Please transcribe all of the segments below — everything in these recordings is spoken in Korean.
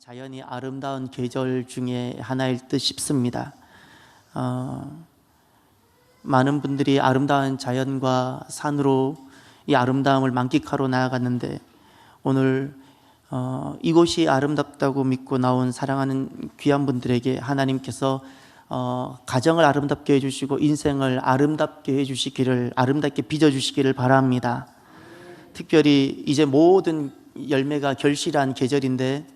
자연이 아름다운 계절 중에 하나일 듯 싶습니다. 많은 분들이 아름다운 자연과 산으로 이 아름다움을 만끽하러 나아갔는데 오늘 이곳이 아름답다고 믿고 나온 사랑하는 귀한 분들에게 하나님께서 가정을 아름답게 해주시고 인생을 아름답게 해주시기를, 아름답게 빚어주시기를 바랍니다. 특별히 이제 모든 열매가 결실한 계절인데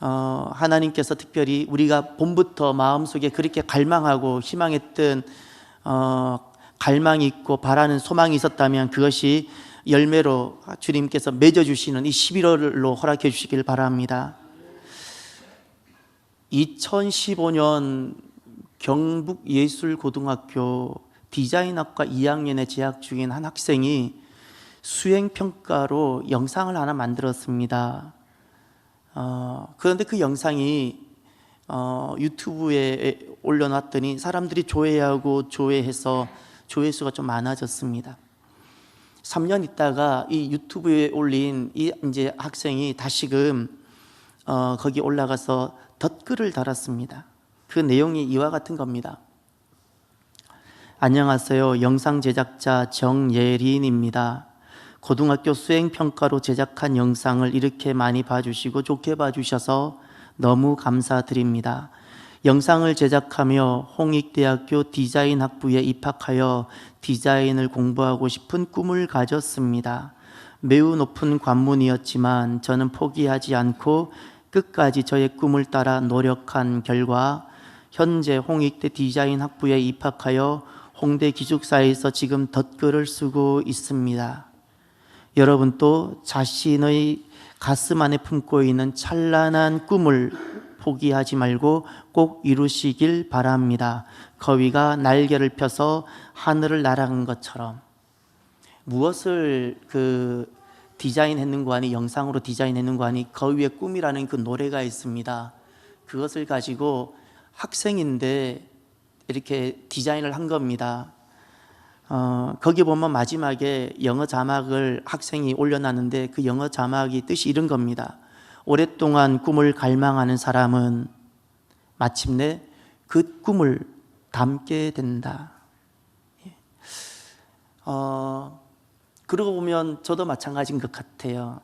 하나님께서 특별히 우리가 봄부터 마음속에 그렇게 갈망하고 희망했던 갈망이 있고 바라는 소망이 있었다면 그것이 열매로 주님께서 맺어주시는 이 11월로 허락해 주시길 바랍니다. 2015년 경북예술고등학교 디자인학과 2학년에 재학 중인 한 학생이 수행평가로 영상을 하나 만들었습니다. 그런데 그 영상이 유튜브에 올려놨더니 사람들이 조회하고 조회해서 조회수가 좀 많아졌습니다. 3년 있다가 이 유튜브에 올린 이 이제 학생이 다시금 거기 올라가서 덧글을 달았습니다. 그 내용이 이와 같은 겁니다. 안녕하세요. 영상 제작자 정예린입니다. 고등학교 수행평가로 제작한 영상을 이렇게 많이 봐주시고 좋게 봐주셔서 너무 감사드립니다. 영상을 제작하며 홍익대학교 디자인학부에 입학하여 디자인을 공부하고 싶은 꿈을 가졌습니다. 매우 높은 관문이었지만 저는 포기하지 않고 끝까지 저의 꿈을 따라 노력한 결과 현재 홍익대 디자인학부에 입학하여 홍대 기숙사에서 지금 덧글을 쓰고 있습니다. 여러분도 자신의 가슴 안에 품고 있는 찬란한 꿈을 포기하지 말고 꼭 이루시길 바랍니다. 거위가 날개를 펴서 하늘을 날아간 것처럼. 무엇을 디자인했는고 하니, 영상으로 디자인했는고 하니 거위의 꿈이라는 그 노래가 있습니다. 그것을 가지고 학생인데 이렇게 디자인을 한 겁니다. 거기 보면 마지막에 영어 자막을 학생이 올려놨는데 그 영어 자막이 뜻이 이런 겁니다. 오랫동안 꿈을 갈망하는 사람은 마침내 그 꿈을 담게 된다. 그러고 보면 저도 마찬가지인 것 같아요.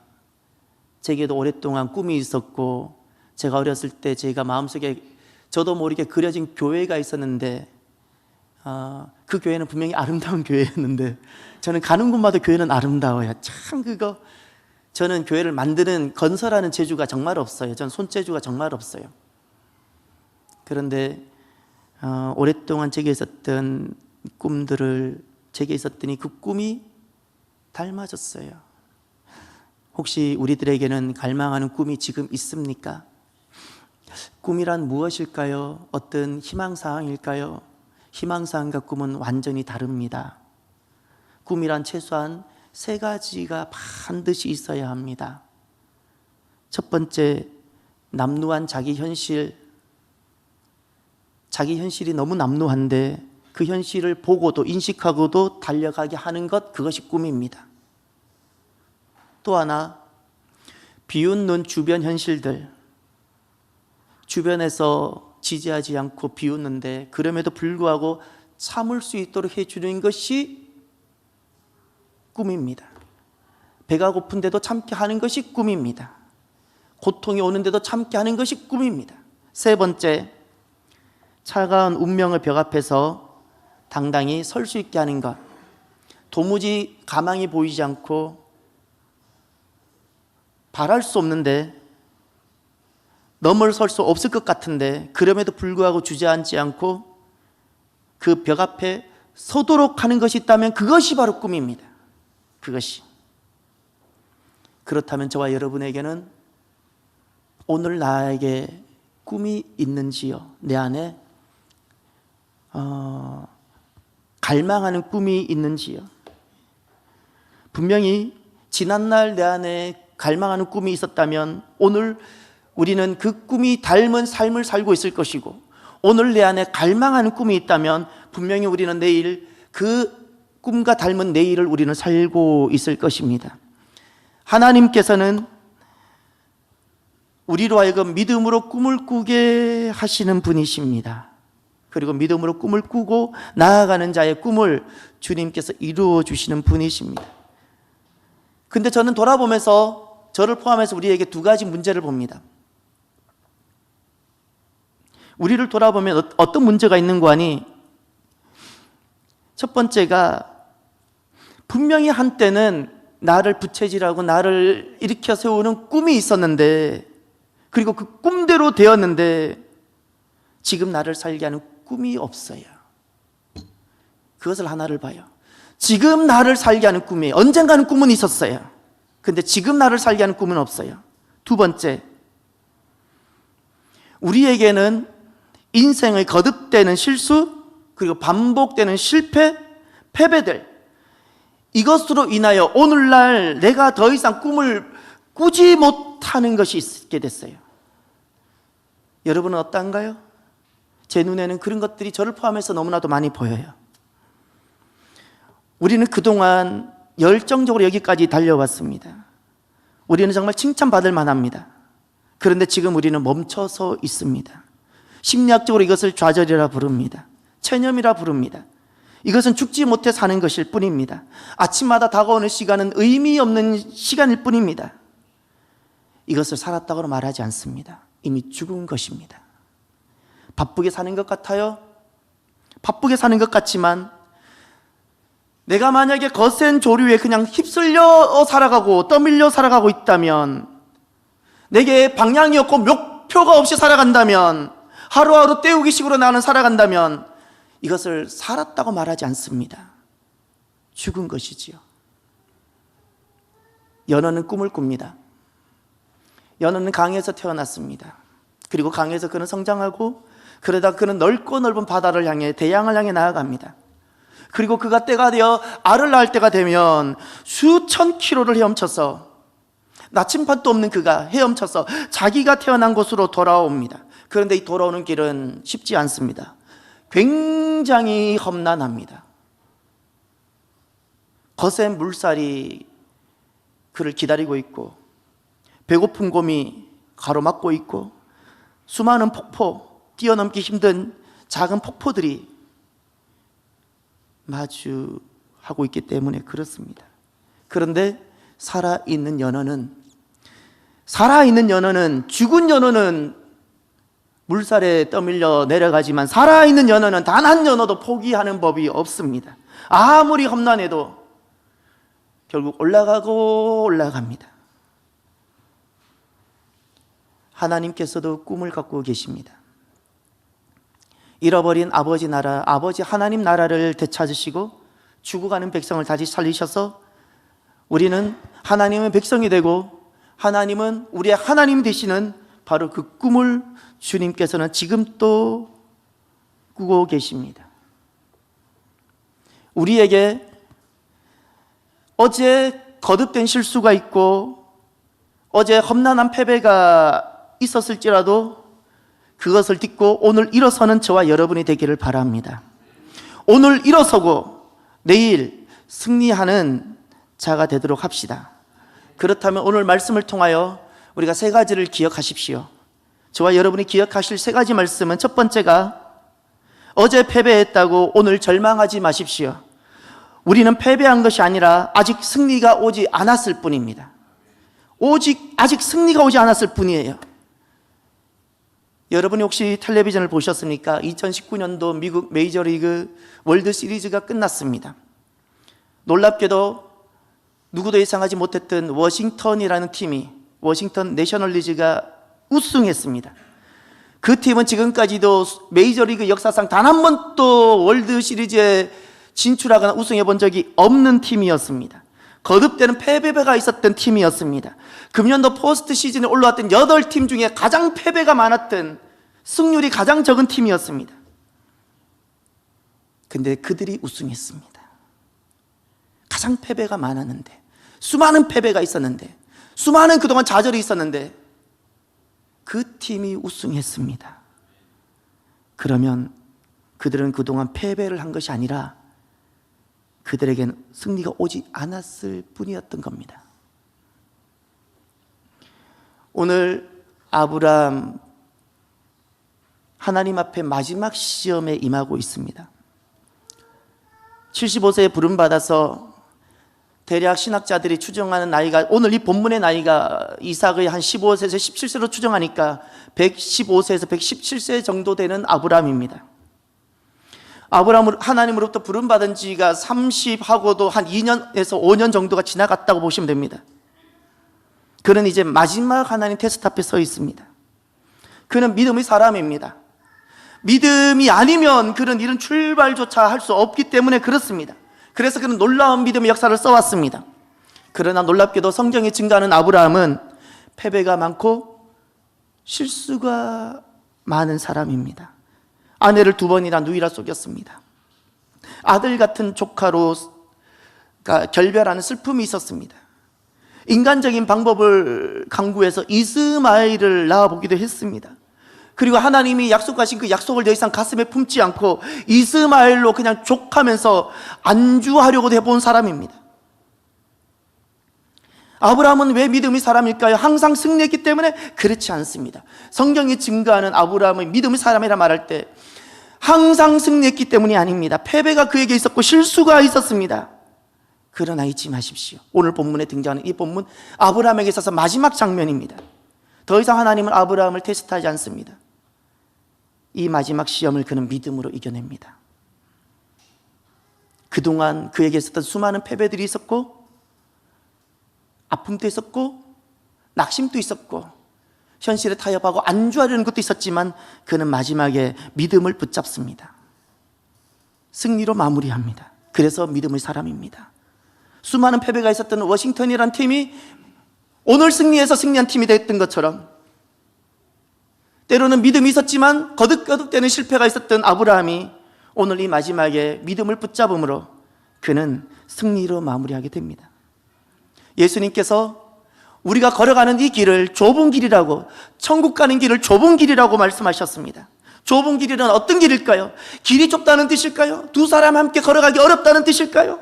제게도 오랫동안 꿈이 있었고 제가 어렸을 때 제가 마음속에 저도 모르게 그려진 교회가 있었는데 그 교회는 분명히 아름다운 교회였는데 저는 가는 곳마다 교회는 아름다워요. 참 저는 교회를 만드는 건설하는 재주가 정말 없어요. 저는 손재주가 정말 없어요. 그런데 오랫동안 제게 있었던 꿈들을 제게 있었더니 그 꿈이 닮아졌어요. 혹시 우리들에게는 갈망하는 꿈이 지금 있습니까? 꿈이란 무엇일까요? 어떤 희망사항일까요? 희망사항과 꿈은 완전히 다릅니다. 꿈이란 최소한 3가지가 반드시 있어야 합니다. 첫 번째, 남루한 자기 현실. 자기 현실이 너무 남루한데 그 현실을 보고도 인식하고도 달려가게 하는 것, 그것이 꿈입니다. 또 하나, 비웃는 주변 현실들. 주변에서 지지하지 않고 비웃는데 그럼에도 불구하고 참을 수 있도록 해주는 것이 꿈입니다. 배가 고픈데도 참게 하는 것이 꿈입니다. 고통이 오는데도 참게 하는 것이 꿈입니다. 세 번째, 차가운 운명의 벽 앞에서 당당히 설 수 있게 하는 것. 도무지 가망이 보이지 않고 바랄 수 없는데, 넘어설 수 없을 것 같은데 그럼에도 불구하고 주저앉지 않고 그 벽 앞에 서도록 하는 것이 있다면 그것이 바로 꿈입니다. 그것이. 그렇다면 저와 여러분에게는 오늘 나에게 꿈이 있는지요? 내 안에 갈망하는 꿈이 있는지요? 분명히 지난날 내 안에 갈망하는 꿈이 있었다면 오늘 우리는 그 꿈이 닮은 삶을 살고 있을 것이고, 오늘 내 안에 갈망하는 꿈이 있다면 분명히 우리는 내일 그 꿈과 닮은 내일을 우리는 살고 있을 것입니다. 하나님께서는 우리로 하여금 믿음으로 꿈을 꾸게 하시는 분이십니다. 그리고 믿음으로 꿈을 꾸고 나아가는 자의 꿈을 주님께서 이루어 주시는 분이십니다. 근데 저는 돌아보면서 저를 포함해서 우리에게 두 가지 문제를 봅니다. 우리를 돌아보면 어떤 문제가 있는 거 아니? 첫 번째가 분명히 한때는 나를 부채질하고 나를 일으켜 세우는 꿈이 있었는데, 그리고 그 꿈대로 되었는데 지금 나를 살게 하는 꿈이 없어요. 그것을 하나를 봐요. 지금 나를 살게 하는 꿈이, 언젠가는 꿈은 있었어요. 근데 지금 나를 살게 하는 꿈은 없어요. 두 번째, 우리에게는 인생의 거듭되는 실수, 그리고 반복되는 실패, 패배들, 이것으로 인하여 오늘날 내가 더 이상 꿈을 꾸지 못하는 것이 있게 됐어요. 여러분은 어떤가요? 제 눈에는 그런 것들이 저를 포함해서 너무나도 많이 보여요. 우리는 그동안 열정적으로 여기까지 달려왔습니다. 우리는 정말 칭찬받을 만합니다. 그런데 지금 우리는 멈춰서 있습니다. 심리학적으로 이것을 좌절이라 부릅니다. 체념이라 부릅니다. 이것은 죽지 못해 사는 것일 뿐입니다. 아침마다 다가오는 시간은 의미 없는 시간일 뿐입니다. 이것을 살았다고 말하지 않습니다. 이미 죽은 것입니다. 바쁘게 사는 것 같아요. 바쁘게 사는 것 같지만 내가 만약에 거센 조류에 그냥 휩쓸려 살아가고 떠밀려 살아가고 있다면, 내게 방향이 없고 목표가 없이 살아간다면, 하루하루 때우기식으로 나는 살아간다면 이것을 살았다고 말하지 않습니다. 죽은 것이지요. 연어는 꿈을 꿉니다. 연어는 강에서 태어났습니다. 그리고 강에서 그는 성장하고, 그러다 그는 넓고 넓은 바다를 향해, 대양을 향해 나아갑니다. 그리고 그가 때가 되어 알을 낳을 때가 되면 수천 킬로를 헤엄쳐서, 나침반도 없는 그가 헤엄쳐서 자기가 태어난 곳으로 돌아옵니다. 그런데 이 돌아오는 길은 쉽지 않습니다. 굉장히 험난합니다. 거센 물살이 그를 기다리고 있고, 배고픈 곰이 가로막고 있고, 수많은 폭포, 뛰어넘기 힘든 작은 폭포들이 마주하고 있기 때문에 그렇습니다. 그런데 살아있는 연어는, 죽은 연어는 물살에 떠밀려 내려가지만 살아있는 연어는 단 한 연어도 포기하는 법이 없습니다. 아무리 험난해도 결국 올라가고 올라갑니다. 하나님께서도 꿈을 갖고 계십니다. 잃어버린 아버지 나라, 아버지 하나님 나라를 되찾으시고 죽어가는 백성을 다시 살리셔서 우리는 하나님의 백성이 되고, 하나님은 우리의 하나님 되시는 바로 그 꿈을 주님께서는 지금 또 꾸고 계십니다. 우리에게 어제 거듭된 실수가 있고 어제 험난한 패배가 있었을지라도 그것을 딛고 오늘 일어서는 저와 여러분이 되기를 바랍니다. 오늘 일어서고 내일 승리하는 자가 되도록 합시다. 그렇다면 오늘 말씀을 통하여 우리가 세 가지를 기억하십시오. 저와 여러분이 기억하실 세 가지 말씀은, 첫 번째가 어제 패배했다고 오늘 절망하지 마십시오. 우리는 패배한 것이 아니라 아직 승리가 오지 않았을 뿐입니다. 아직 승리가 오지 않았을 뿐이에요. 여러분이 혹시 텔레비전을 보셨습니까? 2019년도 미국 메이저리그 월드 시리즈가 끝났습니다. 놀랍게도 누구도 예상하지 못했던 워싱턴이라는 팀이, 워싱턴 내셔널리즈가 우승했습니다. 그 팀은 지금까지도 메이저리그 역사상 단 한 번도 월드 시리즈에 진출하거나 우승해 본 적이 없는 팀이었습니다. 거듭되는 패배가 있었던 팀이었습니다. 금년도 포스트 시즌에 올라왔던 8팀 중에 가장 패배가 많았던, 승률이 가장 적은 팀이었습니다. 근데 그들이 우승했습니다. 가장 패배가 많았는데, 수많은 패배가 있었는데, 수많은 그동안 좌절이 있었는데 그 팀이 우승했습니다. 그러면 그들은 그동안 패배를 한 것이 아니라 그들에게는 승리가 오지 않았을 뿐이었던 겁니다. 오늘 아브라함 하나님 앞에 마지막 시험에 임하고 있습니다. 75세에 부름받아서 대략 신학자들이 추정하는 나이가, 오늘 이 본문의 나이가 이삭의 한 15세에서 17세로 추정하니까 115세에서 117세 정도 되는 아브라함입니다. 아브라함은 하나님으로부터 부름받은 지가 30하고도 한 2년에서 5년 정도가 지나갔다고 보시면 됩니다. 그는 이제 마지막 하나님 테스트 앞에 서 있습니다. 그는 믿음의 사람입니다. 믿음이 아니면 그는 이런 출발조차 할 수 없기 때문에 그렇습니다. 그래서 그는 놀라운 믿음의 역사를 써왔습니다. 그러나 놀랍게도 성경에 증가하는 아브라함은 패배가 많고 실수가 많은 사람입니다. 아내를 2번이나 누이라 속였습니다. 아들 같은 조카로 결별하는 슬픔이 있었습니다. 인간적인 방법을 강구해서 이스마엘을 낳아보기도 했습니다. 그리고 하나님이 약속하신 그 약속을 더 이상 가슴에 품지 않고 이스마엘로 그냥 족하면서 안주하려고 해본 사람입니다. 아브라함은 왜 믿음의 사람일까요? 항상 승리했기 때문에? 그렇지 않습니다. 성경이 증거하는 아브라함의 믿음의 사람이라 말할 때 항상 승리했기 때문이 아닙니다. 패배가 그에게 있었고 실수가 있었습니다. 그러나 잊지 마십시오. 오늘 본문에 등장하는 이 본문, 아브라함에게 있어서 마지막 장면입니다. 더 이상 하나님은 아브라함을 테스트하지 않습니다. 이 마지막 시험을 그는 믿음으로 이겨냅니다. 그동안 그에게 있었던 수많은 패배들이 있었고, 아픔도 있었고, 낙심도 있었고, 현실에 타협하고 안주하려는 것도 있었지만 그는 마지막에 믿음을 붙잡습니다. 승리로 마무리합니다. 그래서 믿음의 사람입니다. 수많은 패배가 있었던 워싱턴이라는 팀이 오늘 승리해서 승리한 팀이 됐던 것처럼, 때로는 믿음이 있었지만 거듭거듭되는 실패가 있었던 아브라함이 오늘 이 마지막에 믿음을 붙잡음으로 그는 승리로 마무리하게 됩니다. 예수님께서 우리가 걸어가는 이 길을 좁은 길이라고, 천국 가는 길을 좁은 길이라고 말씀하셨습니다. 좁은 길이란 어떤 길일까요? 길이 좁다는 뜻일까요? 두 사람 함께 걸어가기 어렵다는 뜻일까요?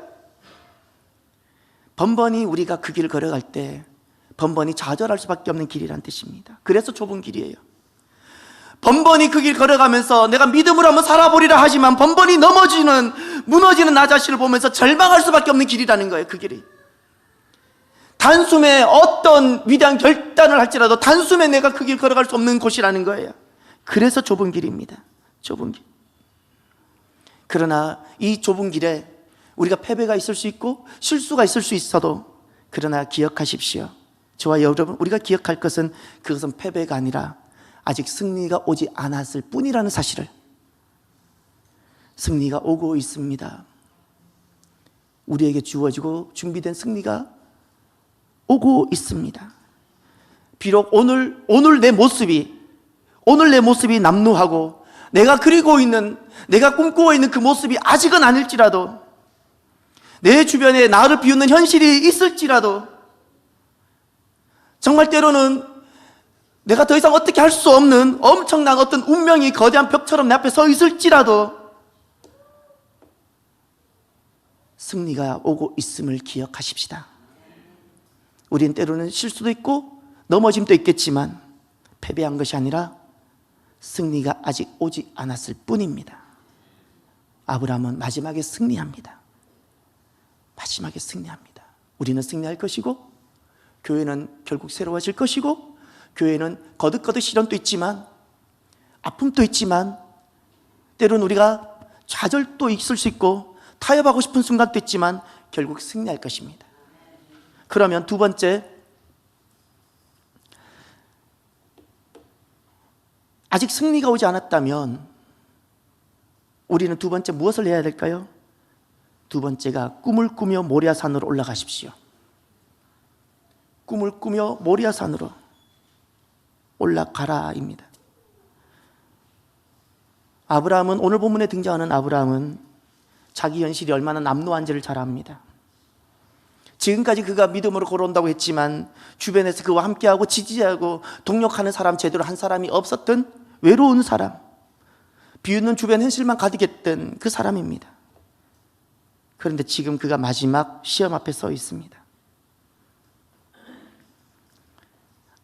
번번이 우리가 그 길을 걸어갈 때 번번이 좌절할 수밖에 없는 길이란 뜻입니다. 그래서 좁은 길이에요. 번번이 그 길 걸어가면서 내가 믿음으로 한번 살아보리라 하지만 번번이 무너지는 나 자신을 보면서 절망할 수밖에 없는 길이라는 거예요. 그 길이 단숨에 어떤 위대한 결단을 할지라도 단숨에 내가 그 길 걸어갈 수 없는 곳이라는 거예요. 그래서 좁은 길입니다. 좁은 길. 그러나 이 좁은 길에 우리가 패배가 있을 수 있고 실수가 있을 수 있어도, 그러나 기억하십시오. 저와 여러분, 우리가 기억할 것은 그것은 패배가 아니라 아직 승리가 오지 않았을 뿐이라는 사실을. 승리가 오고 있습니다. 우리에게 주어지고 준비된 승리가 오고 있습니다. 비록 오늘 내 모습이 남루하고 내가 그리고 있는, 내가 꿈꾸고 있는 그 모습이 아직은 아닐지라도, 내 주변에 나를 비웃는 현실이 있을지라도, 정말 때로는 내가 더 이상 어떻게 할 수 없는 엄청난 어떤 운명이 거대한 벽처럼 내 앞에 서 있을지라도 승리가 오고 있음을 기억하십시다. 우린 때로는 실수도 있고 넘어짐도 있겠지만 패배한 것이 아니라 승리가 아직 오지 않았을 뿐입니다. 아브라함은 마지막에 승리합니다. 마지막에 승리합니다. 우리는 승리할 것이고, 교회는 결국 새로워질 것이고, 교회는 거듭거듭 시련도 있지만 아픔도 있지만 때로는 우리가 좌절도 있을 수 있고 타협하고 싶은 순간도 있지만 결국 승리할 것입니다. 그러면 두 번째, 아직 승리가 오지 않았다면 우리는 두 번째 무엇을 해야 될까요? 두 번째가 꿈을 꾸며 모리아산으로 올라가십시오. 꿈을 꾸며 모리아산으로 올라가라입니다. 아브라함은, 오늘 본문에 등장하는 아브라함은 자기 현실이 얼마나 남루한지를 잘 압니다. 지금까지 그가 믿음으로 걸어온다고 했지만 주변에서 그와 함께하고 지지하고 동력하는 사람, 제대로 한 사람이 없었던 외로운 사람, 비웃는 주변 현실만 가득했던 그 사람입니다. 그런데 지금 그가 마지막 시험 앞에 서 있습니다.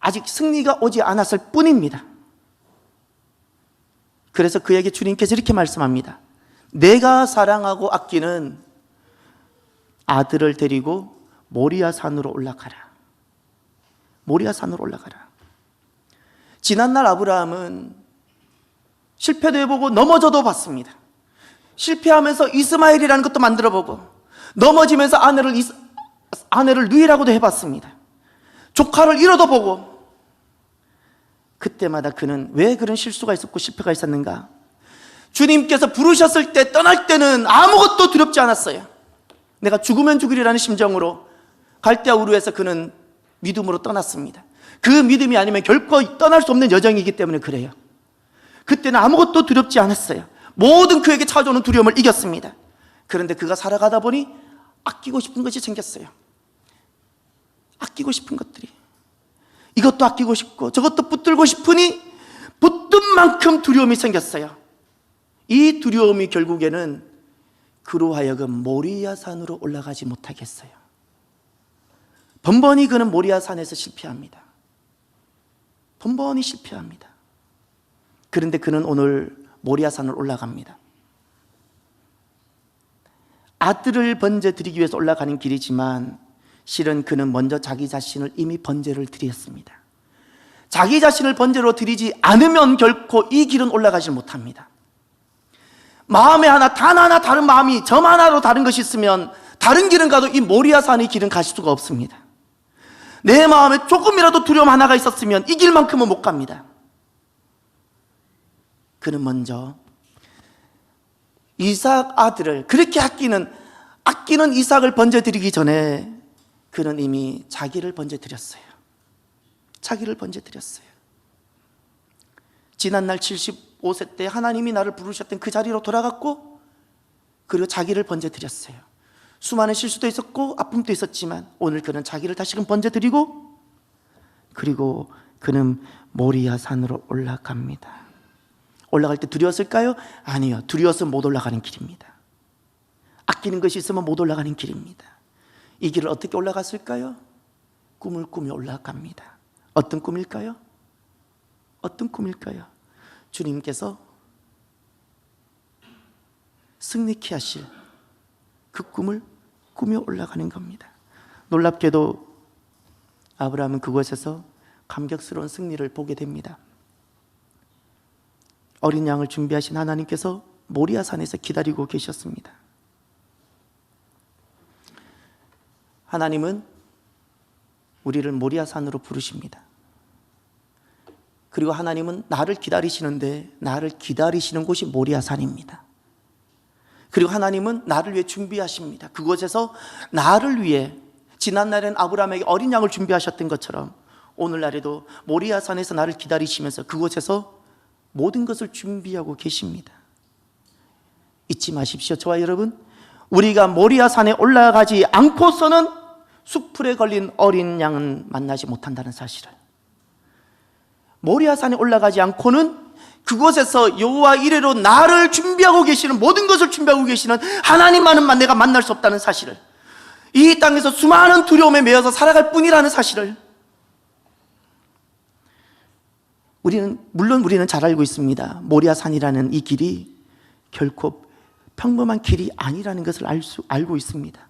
아직 승리가 오지 않았을 뿐입니다. 그래서 그에게 주님께서 이렇게 말씀합니다. 내가 사랑하고 아끼는 아들을 데리고 모리아 산으로 올라가라. 모리아 산으로 올라가라. 지난날 아브라함은 실패도 해보고 넘어져도 봤습니다. 실패하면서 이스마엘이라는 것도 만들어보고, 넘어지면서 아내를 누이라고도 해봤습니다. 조카를 잃어도 보고. 그때마다 그는 왜 그런 실수가 있었고 실패가 있었는가? 주님께서 부르셨을 때, 떠날 때는 아무것도 두렵지 않았어요. 내가 죽으면 죽으리라는 심정으로 갈대아 우르에서 그는 믿음으로 떠났습니다. 그 믿음이 아니면 결코 떠날 수 없는 여정이기 때문에 그래요. 그때는 아무것도 두렵지 않았어요. 모든 그에게 찾아오는 두려움을 이겼습니다. 그런데 그가 살아가다 보니 아끼고 싶은 것이 생겼어요. 아끼고 싶은 것들이, 이것도 아끼고 싶고 저것도 붙들고 싶으니 붙든 만큼 두려움이 생겼어요. 이 두려움이 결국에는 그로 하여금 모리아 산으로 올라가지 못하게 했어요. 번번이 그는 모리아 산에서 실패합니다. 번번이 실패합니다. 그런데 그는 오늘 모리아 산을 올라갑니다. 아들을 번제 드리기 위해서 올라가는 길이지만 실은 그는 먼저 자기 자신을 이미 번제를 드렸습니다. 자기 자신을 번제로 드리지 않으면 결코 이 길은 올라가지 못합니다. 마음에 단 하나 다른 마음이, 점 하나로 다른 것이 있으면 다른 길은 가도 이 모리아 산의 길은 갈 수가 없습니다. 내 마음에 조금이라도 두려움 하나가 있었으면 이 길만큼은 못 갑니다. 그는 먼저 이삭 아들을 그렇게 아끼는 이삭을 번제 드리기 전에 그는 이미 자기를 번제 드렸어요. 자기를 번제 드렸어요. 지난날 75세 때 하나님이 나를 부르셨던 그 자리로 돌아갔고, 그리고 자기를 번제 드렸어요. 수많은 실수도 있었고 아픔도 있었지만 오늘 그는 자기를 다시금 번제 드리고, 그리고 그는 모리아 산으로 올라갑니다. 올라갈 때 두려웠을까요? 아니요. 두려워서 못 올라가는 길입니다. 아끼는 것이 있으면 못 올라가는 길입니다. 이 길을 어떻게 올라갔을까요? 꿈을 꾸며 올라갑니다. 어떤 꿈일까요? 어떤 꿈일까요? 주님께서 승리케 하실 그 꿈을 꾸며 올라가는 겁니다. 놀랍게도 아브라함은 그곳에서 감격스러운 승리를 보게 됩니다. 어린 양을 준비하신 하나님께서 모리아 산에서 기다리고 계셨습니다. 하나님은 우리를 모리아 산으로 부르십니다. 그리고 하나님은 나를 기다리시는데, 나를 기다리시는 곳이 모리아 산입니다. 그리고 하나님은 나를 위해 준비하십니다. 그곳에서 나를 위해, 지난날엔 아브라함에게 어린 양을 준비하셨던 것처럼 오늘날에도 모리아 산에서 나를 기다리시면서 그곳에서 모든 것을 준비하고 계십니다. 잊지 마십시오. 저와 여러분, 우리가 모리아 산에 올라가지 않고서는 숲풀에 걸린 어린 양은 만나지 못한다는 사실을, 모리아 산에 올라가지 않고는 그곳에서 여호와 이레로 나를 준비하고 계시는, 모든 것을 준비하고 계시는 하나님만은 내가 만날 수 없다는 사실을, 이 땅에서 수많은 두려움에 매여서 살아갈 뿐이라는 사실을 물론 우리는 잘 알고 있습니다. 모리아 산이라는 이 길이 결코 평범한 길이 아니라는 것을 알고 있습니다.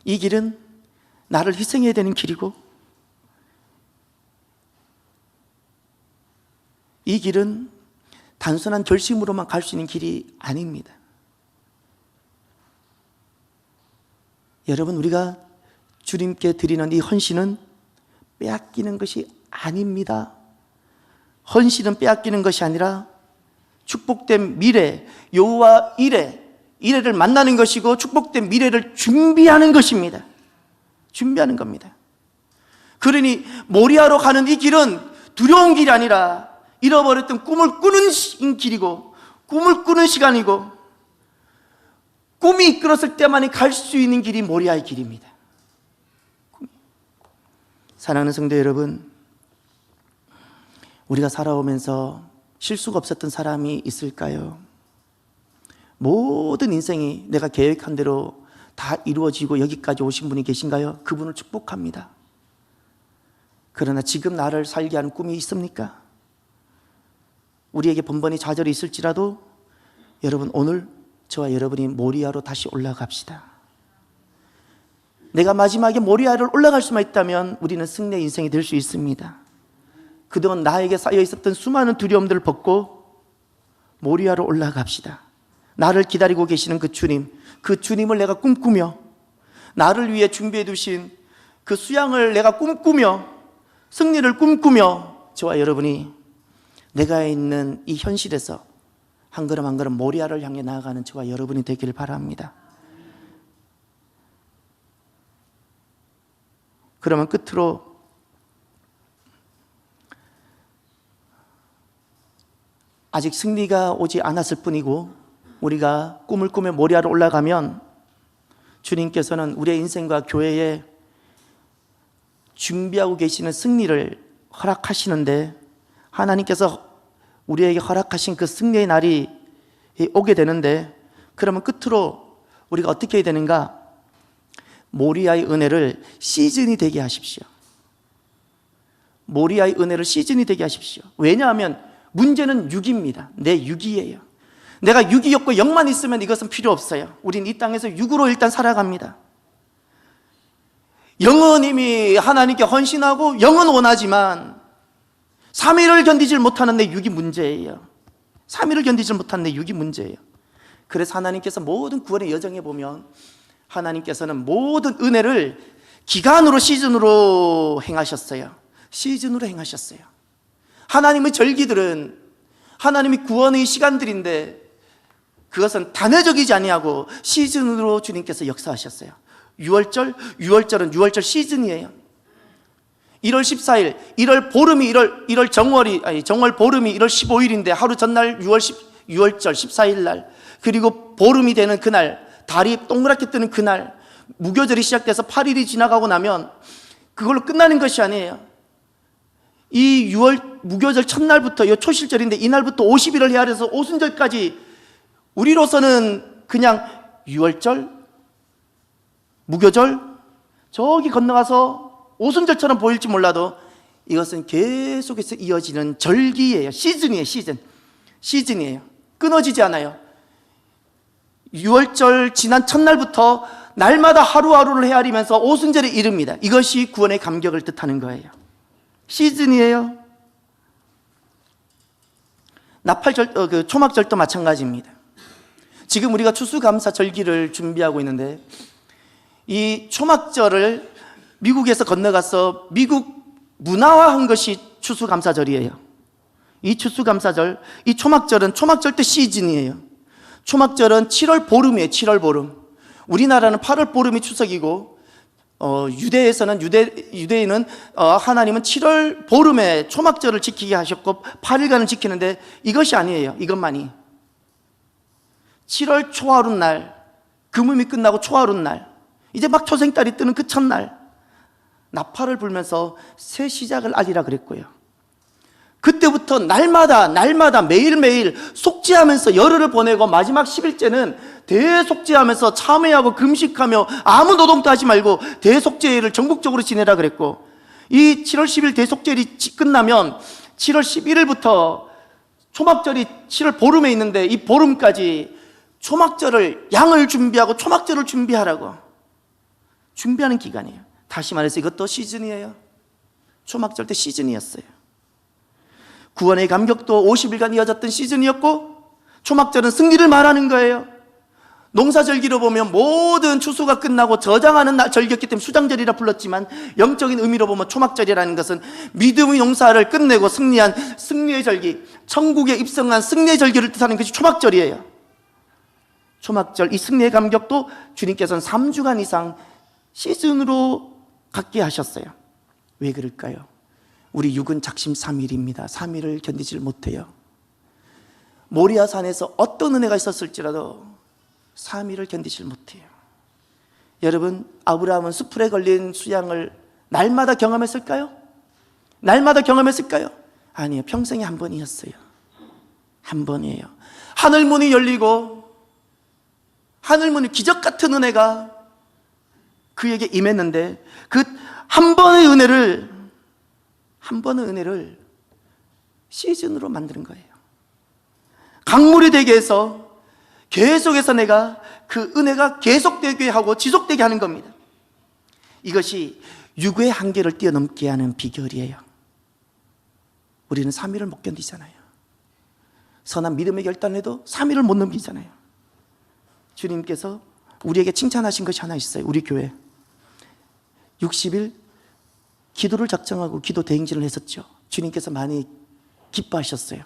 이 길은 나를 희생해야 되는 길이고, 이 길은 단순한 결심으로만 갈 수 있는 길이 아닙니다. 여러분, 우리가 주님께 드리는 이 헌신은 빼앗기는 것이 아닙니다. 헌신은 빼앗기는 것이 아니라 축복된 미래, 여호와 이레를 만나는 것이고, 축복된 미래를 준비하는 것입니다. 준비하는 겁니다. 그러니 모리아로 가는 이 길은 두려운 길이 아니라 잃어버렸던 꿈을 꾸는 길이고, 꿈을 꾸는 시간이고, 꿈이 이끌었을 때만이 갈 수 있는 길이 모리아의 길입니다. 사랑하는 성도 여러분, 우리가 살아오면서 실수가 없었던 사람이 있을까요? 모든 인생이 내가 계획한 대로 다 이루어지고 여기까지 오신 분이 계신가요? 그분을 축복합니다. 그러나 지금 나를 살게 하는 꿈이 있습니까? 우리에게 번번이 좌절이 있을지라도 여러분, 오늘 저와 여러분이 모리아로 다시 올라갑시다. 내가 마지막에 모리아를 올라갈 수만 있다면 우리는 승리의 인생이 될 수 있습니다. 그동안 나에게 쌓여 있었던 수많은 두려움들을 벗고 모리아로 올라갑시다. 나를 기다리고 계시는 그 주님, 그 주님을 내가 꿈꾸며 나를 위해 준비해 두신 그 수양을 내가 꿈꾸며 승리를 꿈꾸며 저와 여러분이 내가 있는 이 현실에서 한 걸음 한 걸음 모리아를 향해 나아가는 저와 여러분이 되기를 바랍니다. 그러면 끝으로 아직 승리가 오지 않았을 뿐이고 우리가 꿈을 꾸며 모리아로 올라가면 주님께서는 우리의 인생과 교회에 준비하고 계시는 승리를 허락하시는데, 하나님께서 우리에게 허락하신 그 승리의 날이 오게 되는데, 그러면 끝으로 우리가 어떻게 해야 되는가? 모리아의 은혜를 시즌이 되게 하십시오. 모리아의 은혜를 시즌이 되게 하십시오. 왜냐하면 문제는 육입니다. 내 육이에요. 내가 육이 없고 영만 있으면 이것은 필요 없어요. 우린 이 땅에서 육으로 일단 살아갑니다. 영은 이미 하나님께 헌신하고 영은 원하지만 3일을 견디질 못하는 내 육이 문제예요. 3일을 견디질 못하는 내 육이 문제예요. 그래서 하나님께서 모든 구원의 여정에 보면 하나님께서는 모든 은혜를 기간으로, 시즌으로 행하셨어요. 시즌으로 행하셨어요. 하나님의 절기들은 하나님의 구원의 시간들인데 그것은 단회적이지 아니하고 시즌으로 주님께서 역사하셨어요. 6월절은 6월절 시즌이에요. 1월 14일, 1월 보름이 1월 정월 보름이 1월 15일인데 하루 전날 6월절 14일 날, 그리고 보름이 되는 그날, 달이 동그랗게 뜨는 그날, 무교절이 시작돼서 8일이 지나가고 나면 그걸로 끝나는 것이 아니에요. 이 6월 무교절 첫날부터, 이 초실절인데 이날부터 50일을 헤아려서 오순절까지 우리로서는 그냥 6월절, 무교절, 저기 건너가서 오순절처럼 보일지 몰라도 이것은 계속해서 이어지는 절기예요. 시즌이에요. 시즌이에요. 끊어지지 않아요. 6월절 지난 첫날부터 날마다 하루하루를 헤아리면서 오순절에 이릅니다. 이것이 구원의 감격을 뜻하는 거예요. 시즌이에요. 초막절도 마찬가지입니다. 지금 우리가 추수감사절기를 준비하고 있는데 이 초막절을 미국에서 건너가서 미국 문화화한 것이 추수감사절이에요. 이 추수감사절, 이 초막절은 초막절 때 시즌이에요. 초막절은 7월 보름이에요. 7월 보름. 우리나라는 8월 보름이 추석이고 유대에서는 유대인은 하나님은 7월 보름에 초막절을 지키게 하셨고 8일간을 지키는데 이것이 아니에요. 이것만이 7월 초하룻날, 금음이 끝나고 초하룻날, 이제 막 초생달이 뜨는 그 첫날 나팔을 불면서 새 시작을 알리라 그랬고요. 그때부터 날마다 매일매일 속죄하면서 열흘을 보내고 마지막 10일째는 대속죄하면서 참회하고 금식하며 아무 노동도 하지 말고 대속죄를 전국적으로 지내라 그랬고, 이 7월 10일 대속죄일이 끝나면 7월 11일부터 초막절이 7월 보름에 있는데 이 보름까지 초막절을, 양을 준비하고 초막절을 준비하라고 준비하는 기간이에요. 다시 말해서 이것도 시즌이에요. 초막절 때 시즌이었어요. 구원의 감격도 50일간 이어졌던 시즌이었고 초막절은 승리를 말하는 거예요. 농사절기로 보면 모든 추수가 끝나고 저장하는 절기였기 때문에 수장절이라 불렀지만 영적인 의미로 보면 초막절이라는 것은 믿음의 농사를 끝내고 승리한 승리의 절기, 천국에 입성한 승리의 절기를 뜻하는 것이 초막절이에요. 초막절, 이 승리의 감격도 주님께서는 3주간 이상 시즌으로 갖게 하셨어요. 왜 그럴까요? 우리 육은 작심삼일입니다. 3일을 견디질 못해요. 모리아산에서 어떤 은혜가 있었을지라도 3일을 견디질 못해요. 여러분, 아브라함은 수풀에 걸린 수양을 날마다 경험했을까요? 날마다 경험했을까요? 아니에요. 평생에 한 번이었어요. 한 번이에요. 하늘문이 열리고 하늘문이 기적 같은 은혜가 그에게 임했는데 그 한 번의 은혜를 한 번의 은혜를 시즌으로 만드는 거예요. 강물이 되게 해서 계속해서 내가 그 은혜가 계속되게 하고 지속되게 하는 겁니다. 이것이 육의 한계를 뛰어넘게 하는 비결이에요. 우리는 3일을 못 견디잖아요. 선한 믿음의 결단에도 3일을 못 넘기잖아요. 주님께서 우리에게 칭찬하신 것이 하나 있어요. 우리 교회 60일 기도를 작정하고 기도 대행진을 했었죠. 주님께서 많이 기뻐하셨어요.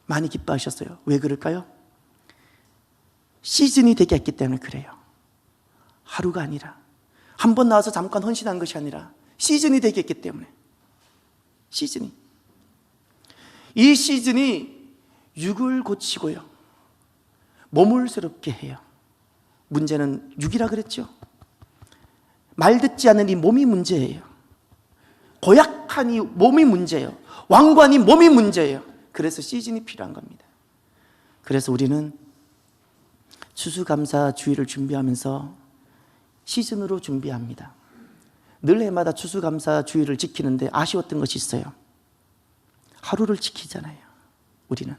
많이 기뻐하셨어요. 왜 그럴까요? 시즌이 되게 했기 때문에 그래요. 하루가 아니라, 한 번 나와서 잠깐 헌신한 것이 아니라 시즌이 되게 했기 때문에. 시즌이, 이 시즌이 육을 고치고요, 몸을 새롭게 해요. 문제는 육이라 그랬죠. 말 듣지 않는 이 몸이 문제예요. 고약한 이 몸이 문제예요. 완고한 이 몸이 문제예요. 그래서 시즌이 필요한 겁니다. 그래서 우리는 추수감사주의를 준비하면서 시즌으로 준비합니다. 늘 해마다 추수감사주의를 지키는데 아쉬웠던 것이 있어요. 하루를 지키잖아요. 우리는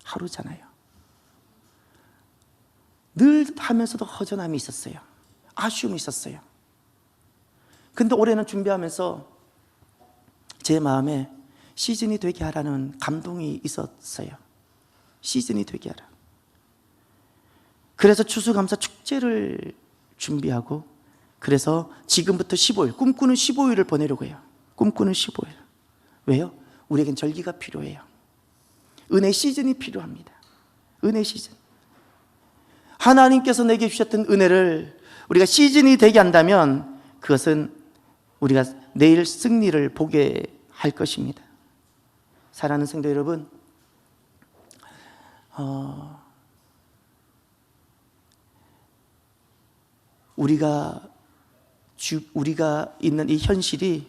하루잖아요. 늘 하면서도 허전함이 있었어요. 아쉬움이 있었어요. 근데 올해는 준비하면서 제 마음에 시즌이 되게 하라는 감동이 있었어요. 시즌이 되게 하라. 그래서 추수감사 축제를 준비하고, 그래서 지금부터 15일, 꿈꾸는 15일을 보내려고 해요. 꿈꾸는 15일. 왜요? 우리에겐 절기가 필요해요. 은혜 시즌이 필요합니다. 은혜 시즌. 하나님께서 내게 주셨던 은혜를 우리가 시즌이 되게 한다면 그것은 우리가 내일 승리를 보게 할 것입니다. 사랑하는 성도 여러분, 우리가 있는 이 현실이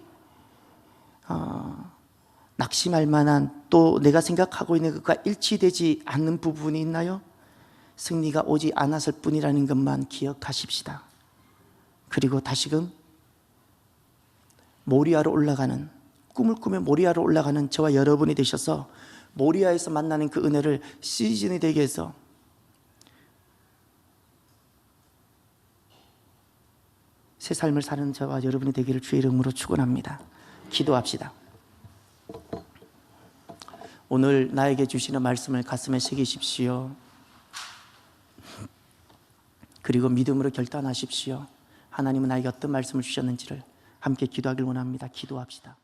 낙심할 만한, 또 내가 생각하고 있는 것과 일치되지 않는 부분이 있나요? 승리가 오지 않았을 뿐이라는 것만 기억하십시다. 그리고 다시금 모리아로 올라가는, 꿈을 꾸며 모리아로 올라가는 저와 여러분이 되셔서 모리아에서 만나는 그 은혜를 시즌이 되게 해서 새 삶을 사는 저와 여러분이 되기를 주의 이름으로 축원합니다. 기도합시다. 오늘 나에게 주시는 말씀을 가슴에 새기십시오. 그리고 믿음으로 결단하십시오. 하나님은 나에게 어떤 말씀을 주셨는지를 함께 기도하길 원합니다. 기도합시다.